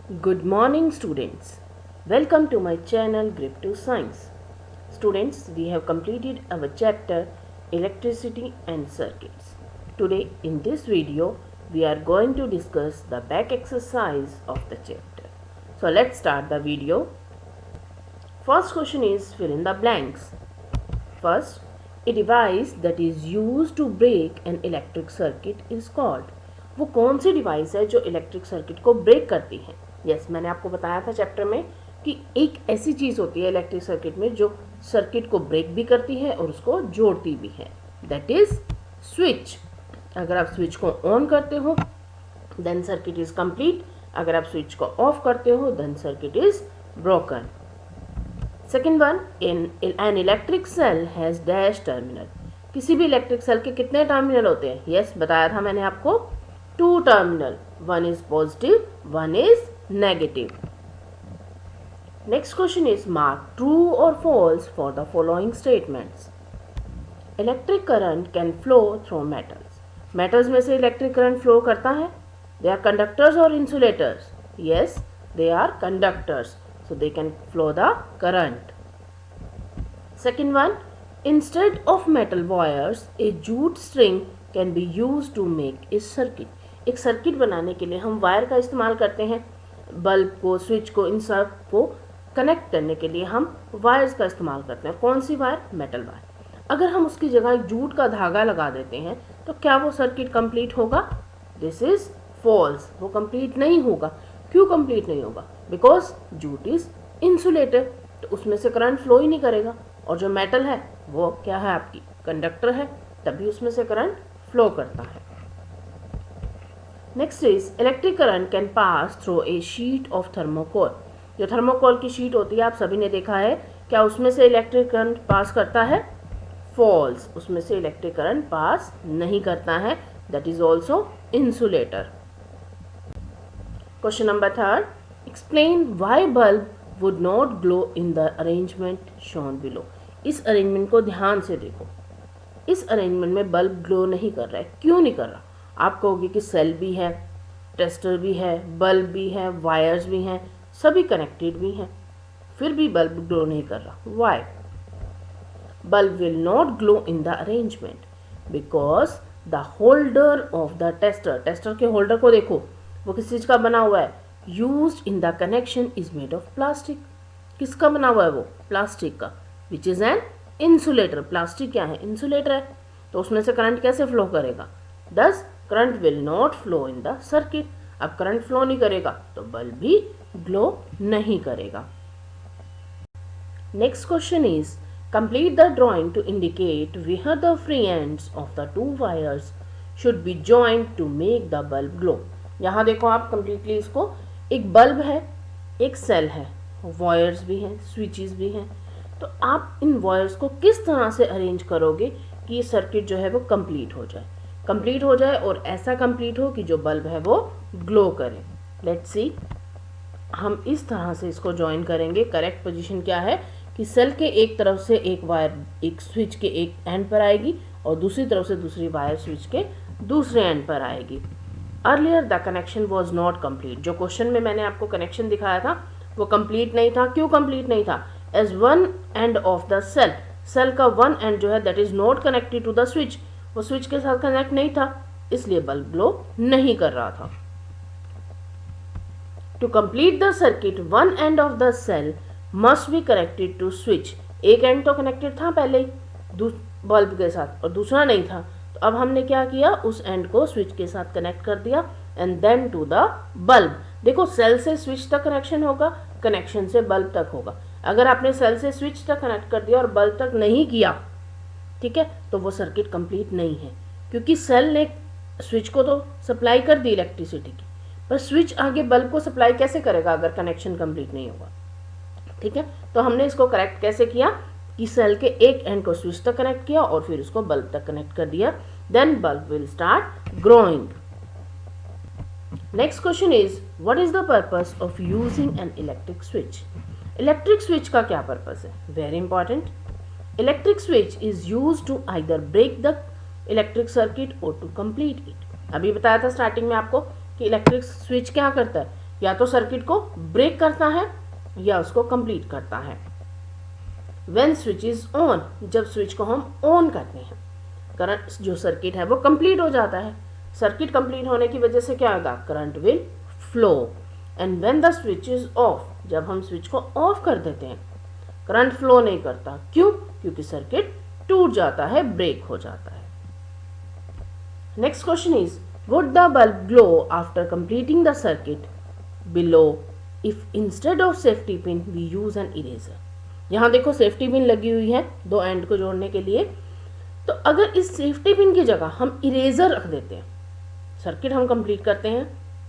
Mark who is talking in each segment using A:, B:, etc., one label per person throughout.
A: Good morning, students. Welcome to my channel Grip to Science. Students, we have completed our chapter Electricity and Circuits. Today, in this video, we are going to discuss the back exercise of the chapter. So, let's start the video. First question is fill in the blanks. First, a device that is used to break an electric circuit is called. वो कौन सी device है जो electric circuit को break करती है? Yes, मैंने आपको बताया था चैप्टर में कि एक ऐसी चीज़ होती है इलेक्ट्रिक सर्किट में जो सर्किट को ब्रेक भी करती है और उसको जोड़ती भी है. That is switch. अगर आप स्विच को ऑन करते हो देन सर्किट इज कंप्लीट. अगर आप स्विच को ऑफ करते हो then circuit is broken. Second one, an electric cell has dash terminal. किसी भी इलेक्ट्रिक सेल के कितने टर्मिनल होते हैं? यस, बताया था मैंने आपको, 2 terminal. One is positive, one is negative. Next question is mark true और false for the following statements. Electric current can flow through metals. Metals में से इलेक्ट्रिक करंट फ्लो करता है. दे आर कंडक्टर्स और insulators. Yes, they are conductors, so they can flow the current. Second one, instead of metal wires, a jute string can be used to make a circuit. एक circuit बनाने के लिए हम wire का इस्तेमाल करते हैं. बल्ब को, स्विच को, इन सब को कनेक्ट करने के लिए हम वायर्स का इस्तेमाल करते हैं. कौन सी वायर? Metal wire. अगर हम उसकी जगह एक जूट का धागा लगा देते हैं तो क्या वो सर्किट कंप्लीट होगा? This is false. वो कंप्लीट नहीं होगा. क्यों कंप्लीट नहीं होगा? बिकॉज जूट इज इंसुलेटर, तो उसमें से करंट फ्लो ही नहीं करेगा. और जो मेटल है वो क्या है? आपकी कंडक्टर है, तभी उसमें से करंट फ्लो करता है. Next is electric current can pass through a sheet of thermocol. जो थर्मोकोल की शीट होती है, आप सभी ने देखा है, क्या उसमें से इलेक्ट्रिक करंट पास करता है? फॉल्स. उसमें से इलेक्ट्रिक करंट पास नहीं करता है. That is also insulator. Question number 3. Explain why bulb would not glow in the arrangement shown below. इस अरेंजमेंट को ध्यान से देखो. इस अरेंजमेंट में बल्ब ग्लो नहीं कर रहा है. क्यों नहीं कर रहा? आप कहोगे कि सेल भी है, टेस्टर भी है, बल्ब भी है, वायर्स भी हैं, सभी कनेक्टेड भी हैं, फिर भी बल्ब ग्लो नहीं कर रहा. Why? Bulb will not glow in the arrangement because the holder of the tester. Tester के होल्डर को देखो, वो किस चीज़ का बना हुआ है? Used in the connection is made of plastic. किसका बना हुआ है वो? प्लास्टिक का, which is an insulator. Plastic क्या है? इंसुलेटर है. तो उसमें से करंट कैसे फ्लो करेगा? This current will not flow in the circuit. अब करंट फ्लो नहीं करेगा तो बल्ब भी ग्लो नहीं करेगा. Next question is complete the drawing to indicate where the free ends of the 2 wires should be joint to make the bulb glow. यहाँ देखो आप कंप्लीटली इसको, एक बल्ब है, एक सेल है, वायर्स भी हैं, स्विचेस भी हैं. तो आप इन वायर्स को किस तरह से अरेंज करोगे कि ये सर्किट जो है वो कंप्लीट हो जाए और ऐसा कंप्लीट हो कि जो बल्ब है वो ग्लो करे. Let's see. हम इस तरह से इसको ज्वाइन करेंगे. करेक्ट पोजीशन क्या है कि सेल के एक तरफ से एक वायर एक स्विच के एक एंड पर आएगी और दूसरी तरफ से दूसरी वायर स्विच के दूसरे एंड पर आएगी. Earlier the connection was not complete. जो क्वेश्चन में मैंने आपको कनेक्शन दिखाया था वो कंप्लीट नहीं था. क्यों कंप्लीट नहीं था? As one end of the cell, cell का वन एंड जो है that is not connected to the switch, वो स्विच के साथ कनेक्ट नहीं था, इसलिए बल्ब ग्लो नहीं कर रहा था. To complete the circuit one end of the cell must be connected to switch. एक एंड तो कनेक्टेड था पहले ही बल्ब के साथ और दूसरा नहीं था. तो अब हमने क्या किया? उस एंड को स्विच के साथ कनेक्ट कर दिया and then to the bulb. देखो, सेल से स्विच तक कनेक्शन होगा, कनेक्शन से बल्ब तक होगा. अगर आपने सेल से स्विच तक कनेक्ट कर दिया और बल्ब तक नहीं किया, ठीक है, तो वो सर्किट कंप्लीट नहीं है, क्योंकि सेल ने स्विच को तो सप्लाई कर दी इलेक्ट्रिसिटी की, पर स्विच आगे बल्ब को सप्लाई कैसे करेगा अगर कनेक्शन कंप्लीट नहीं होगा? ठीक है, तो हमने इसको करेक्ट कैसे किया कि सेल के एक एंड को स्विच तक कनेक्ट किया और फिर उसको बल्ब तक कनेक्ट कर दिया. Then bulb will start growing. Next question is what is the purpose of using an electric switch. Electric switch का क्या पर्पस है? Very important. Electric switch is use to either break the electric circuit or to complete it. अभी बताया था starting में आपको कि electric switch क्या करता है? या तो सर्किट को ब्रेक करता है या उसको कंप्लीट करता है। व्हेन स्विच इज ऑन, जब स्विच को हम ऑन करते हैं, करंट जो सर्किट है वो कंप्लीट हो जाता है। सर्किट कंप्लीट होने की वजह से क्या होगा, current will flow. And when the switch is of, जब हम स्विच को ऑफ कर देते हैं, करंट फ्लो नहीं करता। क्यों? क्योंकि सर्किट टूट जाता है, ब्रेक हो जाता है। Next question is, would the bulb glow after completing the circuit below if instead of safety pin we use an eraser. यहाँ देखो सेफ्टी पिन लगी हुई है दो एंड को जोड़ने के लिए, तो अगर इस सेफ्टी पिन की जगह हम इरेजर रख देते हैं, सर्किट हम कंप्लीट करते हैं,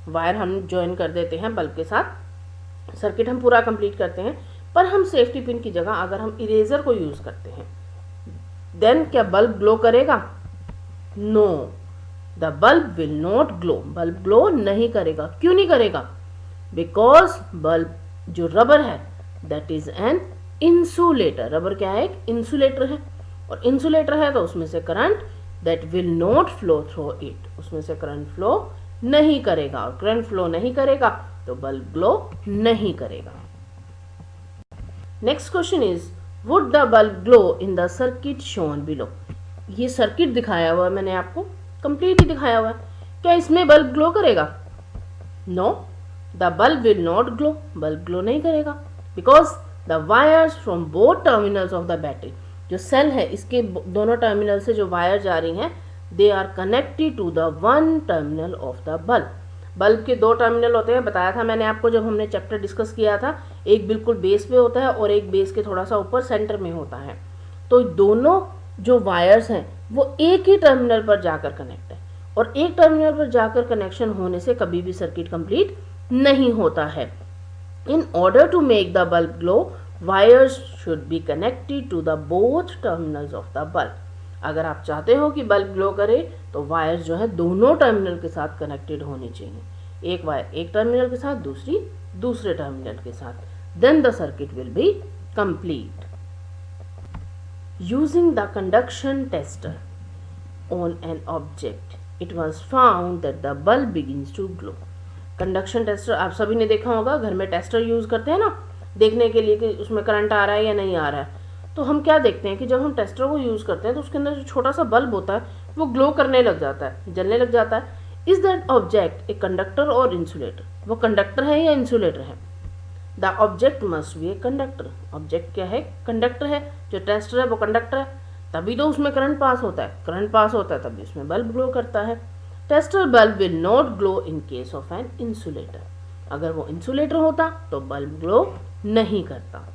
A: वायर हम ज्वाइन कर देते हैं बल्ब के साथ, सर्किट हम पूरा कंप्लीट करते हैं, पर हम सेफ्टी पिन की जगह अगर हम इरेजर को यूज करते हैं, देन क्या बल्ब ग्लो करेगा? No, the bulb will not glow, bulb glow नहीं करेगा। क्यों नहीं करेगा? बिकॉज बल्ब जो रबर है that is an insulator. Rubber क्या है? एक इंसुलेटर है, और इंसुलेटर है तो उसमें से current that will not flow through it, उसमें से करंट फ्लो नहीं करेगा, और करंट फ्लो नहीं करेगा तो बल्ब ग्लो नहीं करेगा। Next question is, would the bulb glow in the circuit shown below. ये सर्किट दिखाया हुआ है मैंने आपको, कंप्लीट ही दिखाया हुआ है, क्या इसमें बल्ब ग्लो करेगा? No, the bulb will not glow, bulb glow नहीं करेगा, because the wires from both terminals of the battery, जो सेल है इसके दोनों टर्मिनल से जो वायर जा रही हैं, they are connected to the one terminal of the bulb. Bulb के दो टर्मिनल होते हैं, बताया था मैंने आपको जब हमने चैप्टर डिस्कस किया था, एक बिल्कुल बेस पे होता है और एक बेस के थोड़ा सा ऊपर सेंटर में होता है। तो दोनों जो वायर्स हैं वो एक ही टर्मिनल पर जाकर कनेक्ट है, और एक टर्मिनल पर जाकर कनेक्शन होने से कभी भी सर्किट कंप्लीट नहीं होता है। In order to make the bulb glow, wires should be connected to the both terminals of the bulb. अगर आप चाहते हो कि बल्ब ग्लो करे तो वायर्स जो है दोनों टर्मिनल के साथ कनेक्टेड होनी चाहिए, एक वायर एक टर्मिनल के साथ, दूसरी दूसरे टर्मिनल के साथ, then the circuit will be complete. Using the conduction tester on an object, it was found that the bulb begins to glow. Conduction tester आप सभी ने देखा होगा, घर में टेस्टर यूज करते हैं ना, देखने के लिए कि उसमें करंट आ रहा है या नहीं आ रहा है। तो हम क्या देखते हैं कि जब हम टेस्टर को यूज करते हैं तो उसके अंदर जो छोटा सा बल्ब होता है वो ग्लो करने लग जाता है, जलने लग जाता है। Is that object a conductor और इंसुलेटर? वो कंडक्टर है या इंसुलेटर है? The object must be a conductor. Object क्या है? कंडक्टर है। जो टेस्टर है वो कंडक्टर है, तभी तो उसमें करंट पास होता है, करंट पास होता है तभी उसमें बल्ब ग्लो करता है। Tester bulb will not glow in case of an insulator. अगर वो इंसुलेटर होता तो बल्ब ग्लो नहीं करता।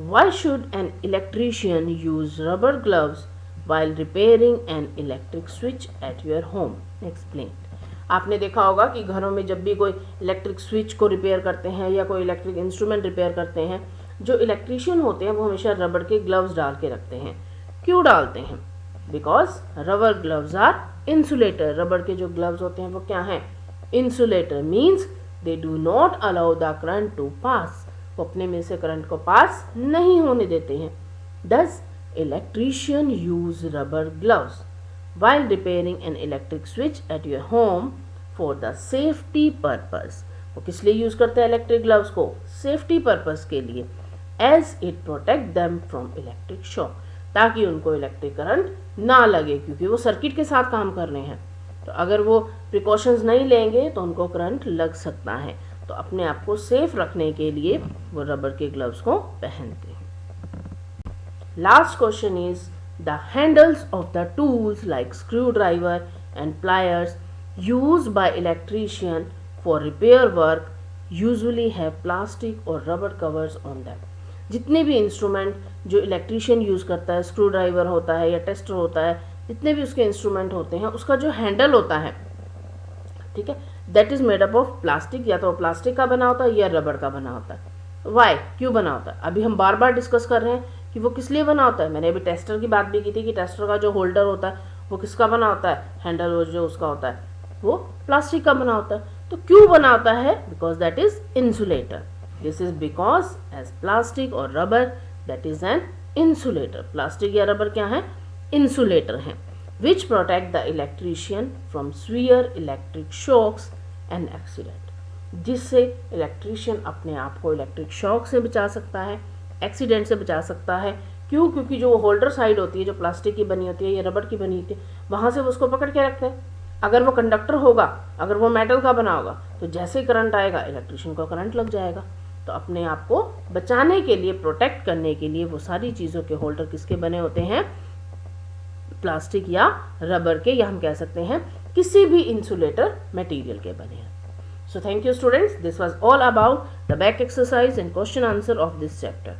A: Why should an electrician use rubber gloves while repairing an electric switch at your home? Explain. आपने देखा होगा कि घरों में जब भी कोई इलेक्ट्रिक स्विच को रिपेयर करते हैं या कोई इलेक्ट्रिक इंस्ट्रूमेंट रिपेयर करते हैं, जो इलेक्ट्रीशियन होते हैं वो हमेशा रबर के ग्लव्स डाल के रखते हैं। क्यों डालते हैं? Because rubber gloves are insulator. Rubber के जो ग्लव्स होते हैं वो क्या हैं? Insulator. Means they do not allow the current to pass, वो अपने में से करंट को पास नहीं होने देते हैं। Thus, electrician use rubber gloves while repairing an electric switch at your home for the safety purpose. वो किस लिए यूज करते हैं इलेक्ट्रिक ग्लव्स को? सेफ्टी पर्पस के लिए। As it protect them from electric shock, ताकि उनको इलेक्ट्रिक करंट ना लगे, क्योंकि वो सर्किट के साथ काम कर रहे हैं। तो अगर वो प्रिकॉशंस नहीं लेंगे तो उनको करंट लग सकता है। तो अपने आप को सेफ रखने के लिए वो रबर के ग्लव्स को पहनते हैं। Last question is, the handles of the tools like screw driver and pliers used by electrician for repair work usually have plastic और रबर कवर्स ऑन दैम। जितने भी इंस्ट्रूमेंट जो इलेक्ट्रीशियन यूज करता है, स्क्रू ड्राइवर होता है या tester होता है, जितने भी उसके इंस्ट्रूमेंट होते हैं, उसका जो हैंडल होता है, ठीक है, that is made up of plastic. या तो प्लास्टिक का बना होता है या रबर का बना होता है। वाई? क्यों बना होता है? अभी हम बार बार डिस्कस कर रहे हैं कि वो किस लिए बना होता है। मैंने अभी टेस्टर की बात भी की थी कि टेस्टर का जो होल्डर होता है वो किसका बना होता है? हैंडल वो जो उसका होता है वो प्लास्टिक का बना होता है। तो क्यों बना होता है? Because that is insulator. This is because as plastic और rubber that is an insulator. Plastic या रबर क्या है? इंसुलेटर है। Which protect the electrician from severe electric shocks an accident, जिससे इलेक्ट्रीशियन अपने आप को इलेक्ट्रिक शॉक से बचा सकता है, एक्सीडेंट से बचा सकता है। क्यों? क्योंकि जो होल्डर साइड होती है, जो प्लास्टिक की बनी होती है या रबड़ की बनी होती है, वहाँ से वो उसको पकड़ के रखते हैं। अगर वो कंडक्टर होगा, अगर वो मेटल का बना होगा, तो जैसे ही करंट आएगा इलेक्ट्रिशियन को करंट लग जाएगा। तो अपने आप को बचाने के लिए, प्रोटेक्ट करने के लिए वो सारी चीज़ों के होल्डर किसके बने होते हैं? प्लास्टिक या रबर के, या हम कह सकते हैं किसी भी इंसुलेटर मटेरियल के बने हैं। So thank you students, this was all about the back exercise and question answer of this chapter.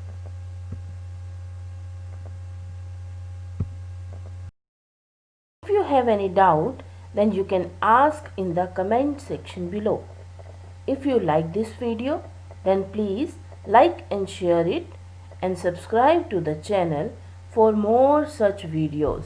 A: If you have any doubt, then you can ask in the comment section below. If you like this video, then please like and share it and subscribe to the channel for more such videos.